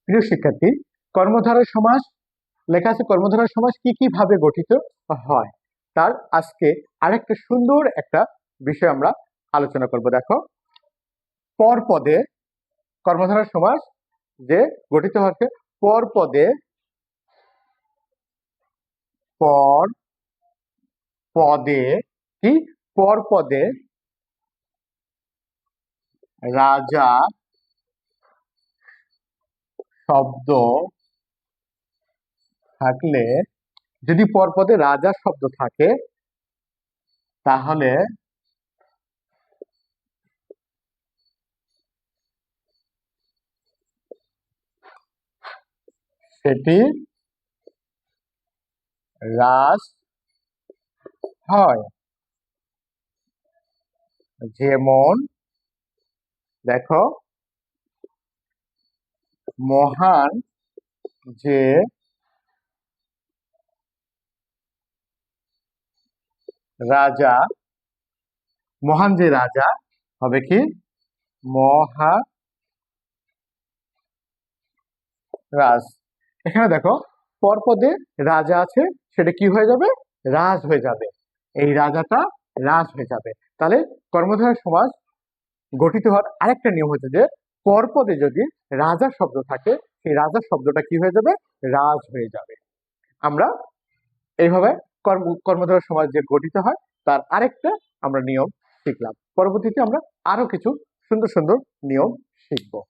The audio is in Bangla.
প্রিয় শিক্ষার্থী, কর্মধারয় সমাস লেখা আছে কর্মধারয় সমাস কি কি ভাবে গঠিত হয়, তার আজকে আরেকটা সুন্দর একটা বিষয় আমরা আলোচনা করব। দেখো, পরপদে কর্মধারয় সমাস যে গঠিত হচ্ছে পরপদে, পর পদে কি পরপদে রাজা শব্দ থাকলে, যদি পরপদে রাজা শব্দ থাকে তাহলে সেটি রাজ হয়। যেমন দেখো, মহান যে রাজা, মহান যে রাজা হবে কি মহারাজ। এখানে দেখো, পরপদে রাজা আছে, সেটা কি হয়ে যাবে? রাজ হয়ে যাবে। এই রাজাটা রাজ হয়ে যাবে। তাহলে কর্মধারয় সমাস গঠিত হওয়ার আরেকটা নিয়ম হচ্ছে যে পরপদে যদি রাজা শব্দ থাকে, সেই রাজা শব্দটা কি হয়ে যাবে? রাজ হয়ে যাবে। আমরা এইভাবে কর্মধারয় সমাস যে গঠিত হয় তার আরেকটা আমরা নিয়ম শিখলাম। পরবর্তীতে আমরা আরো কিছু সুন্দর সুন্দর নিয়ম শিখবো।